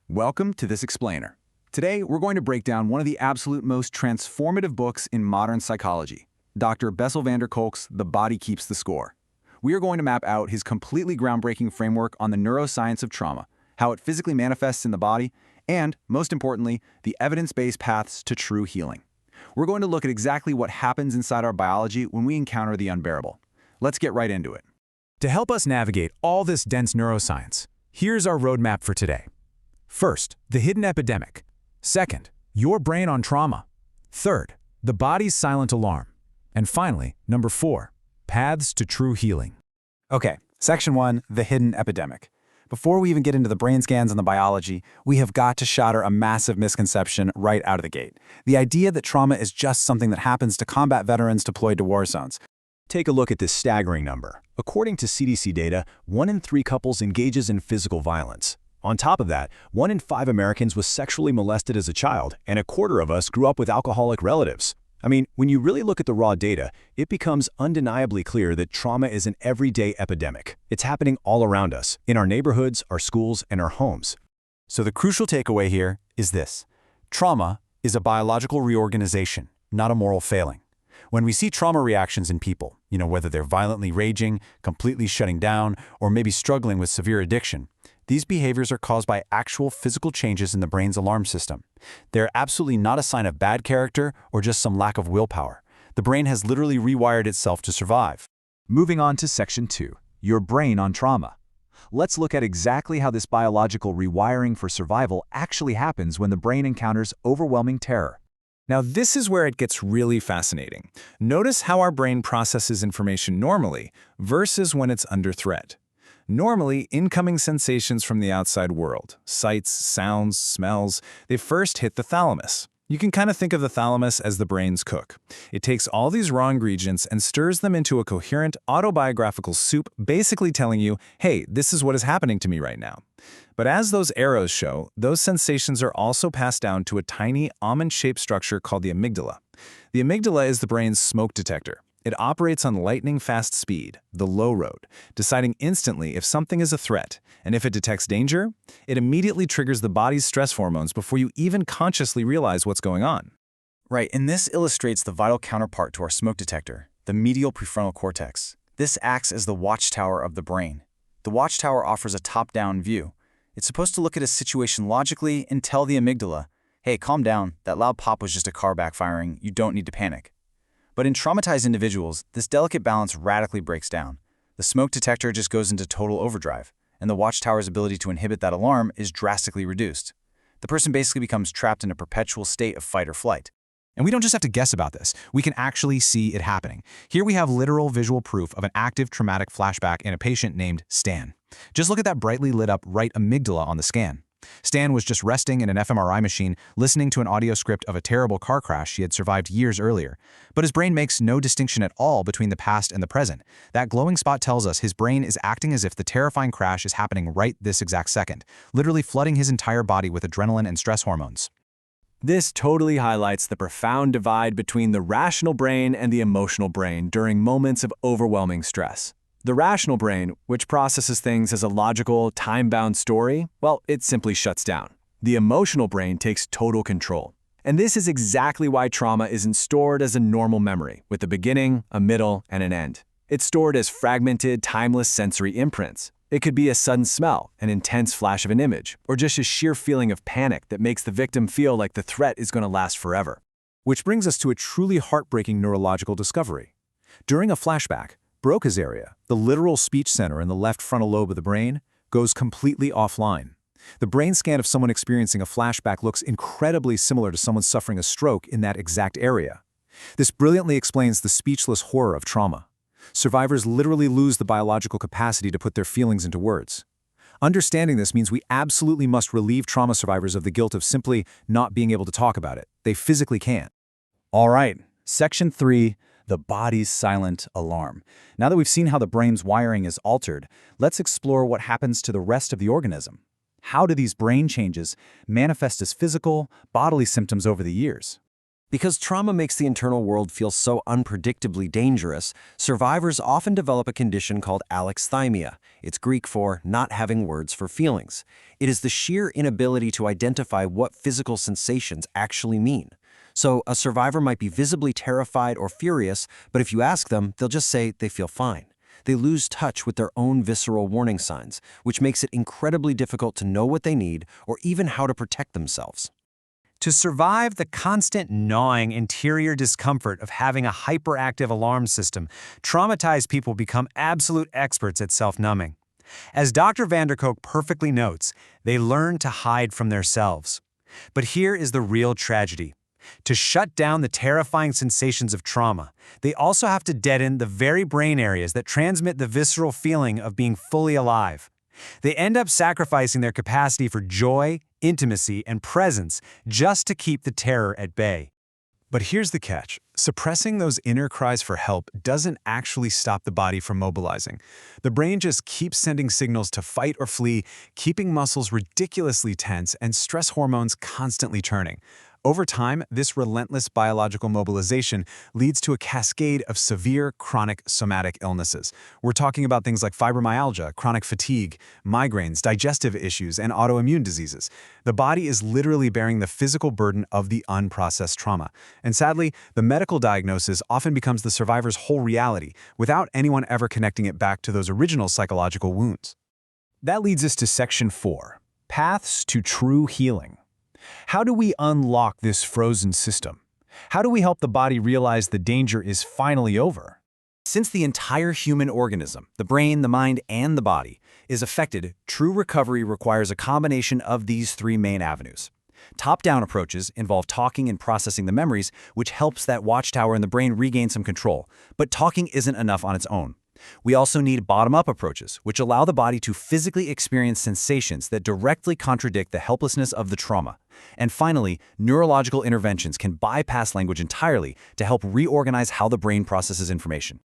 Welcome to This Explainer. Today, we're going to break down one of the absolute most transformative books in modern psychology, Dr. Bessel van der Kolk's The Body Keeps the Score. We are going to map out his completely groundbreaking framework on the neuroscience of trauma, how it physically manifests in the body, and, most importantly, the evidence-based paths to true healing. We're going to look at exactly what happens inside our biology when we encounter the unbearable. Let's get right into it. To help us navigate all this dense neuroscience, here's our roadmap for today. First, the hidden epidemic. Second, your brain on trauma. Third, the body's silent alarm. And finally, number 4, paths to true healing. Okay, section 1, the hidden epidemic. Before we even get into the brain scans and the biology, we have got to shatter a massive misconception right out of the gate. The idea that trauma is just something that happens to combat veterans deployed to war zones. Take a look at this staggering number. According to CDC data, 1 in 3 couples engages in physical violence. On top of that, 1 in 5 Americans was sexually molested as a child, and a quarter of us grew up with alcoholic relatives. I mean, when you really look at the raw data, it becomes undeniably clear that trauma is an everyday epidemic. It's happening all around us, in our neighborhoods, our schools, and our homes. So the crucial takeaway here is this. Trauma is a biological reorganization, not a moral failing. When we see trauma reactions in people, whether they're violently raging, completely shutting down, or maybe struggling with severe addiction, these behaviors are caused by actual physical changes in the brain's alarm system. They're absolutely not a sign of bad character or just some lack of willpower. The brain has literally rewired itself to survive. Moving on to section 2, your brain on trauma. Let's look at exactly how this biological rewiring for survival actually happens when the brain encounters overwhelming terror. Now, this is where it gets really fascinating. Notice how our brain processes information normally versus when it's under threat. Normally, incoming sensations from the outside world, sights, sounds, smells, they first hit the thalamus. You can kind of think of the thalamus as the brain's cook. It takes all these raw ingredients and stirs them into a coherent, autobiographical soup, basically telling you, hey, this is what is happening to me right now. But as those arrows show, those sensations are also passed down to a tiny, almond-shaped structure called the amygdala. The amygdala is the brain's smoke detector. It operates on lightning-fast speed, the low road, deciding instantly if something is a threat, and if it detects danger, it immediately triggers the body's stress hormones before you even consciously realize what's going on. Right, and this illustrates the vital counterpart to our smoke detector, the medial prefrontal cortex. This acts as the watchtower of the brain. The watchtower offers a top-down view. It's supposed to look at a situation logically and tell the amygdala, hey, calm down, that loud pop was just a car backfiring, you don't need to panic. But in traumatized individuals, this delicate balance radically breaks down. The smoke detector just goes into total overdrive, and the watchtower's ability to inhibit that alarm is drastically reduced. The person basically becomes trapped in a perpetual state of fight or flight. And we don't just have to guess about this. We can actually see it happening. Here we have literal visual proof of an active traumatic flashback in a patient named Stan. Just look at that brightly lit up right amygdala on the scan. Stan was just resting in an fMRI machine, listening to an audio script of a terrible car crash he had survived years earlier. But his brain makes no distinction at all between the past and the present. That glowing spot tells us his brain is acting as if the terrifying crash is happening right this exact second, literally flooding his entire body with adrenaline and stress hormones. This totally highlights the profound divide between the rational brain and the emotional brain during moments of overwhelming stress. The rational brain, which processes things as a logical, time-bound story, well, it simply shuts down. The emotional brain takes total control. And this is exactly why trauma isn't stored as a normal memory, with a beginning, a middle, and an end. It's stored as fragmented, timeless sensory imprints. It could be a sudden smell, an intense flash of an image, or just a sheer feeling of panic that makes the victim feel like the threat is going to last forever. Which brings us to a truly heartbreaking neurological discovery. During a flashback, Broca's area, the literal speech center in the left frontal lobe of the brain, goes completely offline. The brain scan of someone experiencing a flashback looks incredibly similar to someone suffering a stroke in that exact area. This brilliantly explains the speechless horror of trauma. Survivors literally lose the biological capacity to put their feelings into words. Understanding this means we absolutely must relieve trauma survivors of the guilt of simply not being able to talk about it. They physically can't. All right, section 3. The body's silent alarm. Now that we've seen how the brain's wiring is altered, let's explore what happens to the rest of the organism. How do these brain changes manifest as physical, bodily symptoms over the years? Because trauma makes the internal world feel so unpredictably dangerous, survivors often develop a condition called alexithymia. It's Greek for not having words for feelings. It is the sheer inability to identify what physical sensations actually mean. So a survivor might be visibly terrified or furious, but if you ask them, they'll just say they feel fine. They lose touch with their own visceral warning signs, which makes it incredibly difficult to know what they need or even how to protect themselves. To survive the constant gnawing interior discomfort of having a hyperactive alarm system, traumatized people become absolute experts at self-numbing. As Dr. van der Kolk perfectly notes, they learn to hide from themselves. But here is the real tragedy. To shut down the terrifying sensations of trauma, they also have to deaden the very brain areas that transmit the visceral feeling of being fully alive. They end up sacrificing their capacity for joy, intimacy, and presence just to keep the terror at bay. But here's the catch. Suppressing those inner cries for help doesn't actually stop the body from mobilizing. The brain just keeps sending signals to fight or flee, keeping muscles ridiculously tense and stress hormones constantly churning. Over time, this relentless biological mobilization leads to a cascade of severe chronic somatic illnesses. We're talking about things like fibromyalgia, chronic fatigue, migraines, digestive issues, and autoimmune diseases. The body is literally bearing the physical burden of the unprocessed trauma. And sadly, the medical diagnosis often becomes the survivor's whole reality, without anyone ever connecting it back to those original psychological wounds. That leads us to Section 4, Paths to True Healing. How do we unlock this frozen system? How do we help the body realize the danger is finally over? Since the entire human organism, the brain, the mind, and the body, is affected, true recovery requires a combination of these three main avenues. Top-down approaches involve talking and processing the memories, which helps that watchtower in the brain regain some control. But talking isn't enough on its own. We also need bottom-up approaches, which allow the body to physically experience sensations that directly contradict the helplessness of the trauma. And finally, neurological interventions can bypass language entirely to help reorganize how the brain processes information.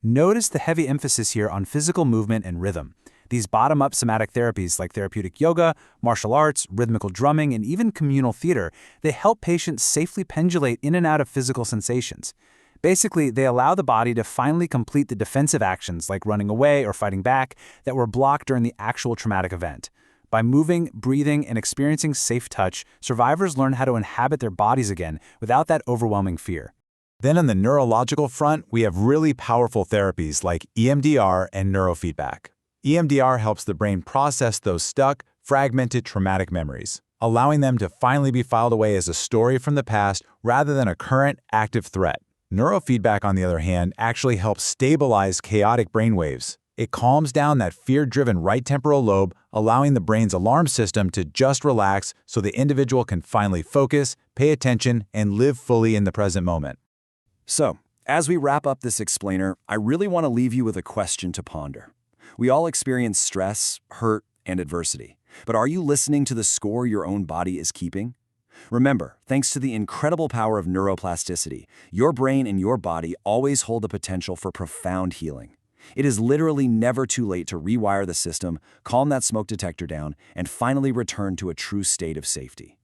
Notice the heavy emphasis here on physical movement and rhythm. These bottom-up somatic therapies like therapeutic yoga, martial arts, rhythmical drumming, and even communal theater, they help patients safely pendulate in and out of physical sensations. Basically, they allow the body to finally complete the defensive actions like running away or fighting back that were blocked during the actual traumatic event. By moving, breathing, and experiencing safe touch, survivors learn how to inhabit their bodies again without that overwhelming fear. Then on the neurological front, we have really powerful therapies like EMDR and neurofeedback. EMDR helps the brain process those stuck, fragmented traumatic memories, allowing them to finally be filed away as a story from the past rather than a current, active threat. Neurofeedback, on the other hand, actually helps stabilize chaotic brainwaves. It calms down that fear-driven right temporal lobe, allowing the brain's alarm system to just relax so the individual can finally focus, pay attention, and live fully in the present moment. So, as we wrap up this explainer, I really want to leave you with a question to ponder. We all experience stress, hurt, and adversity. But are you listening to the score your own body is keeping? Remember, thanks to the incredible power of neuroplasticity, your brain and your body always hold the potential for profound healing. It is literally never too late to rewire the system, calm that smoke detector down, and finally return to a true state of safety.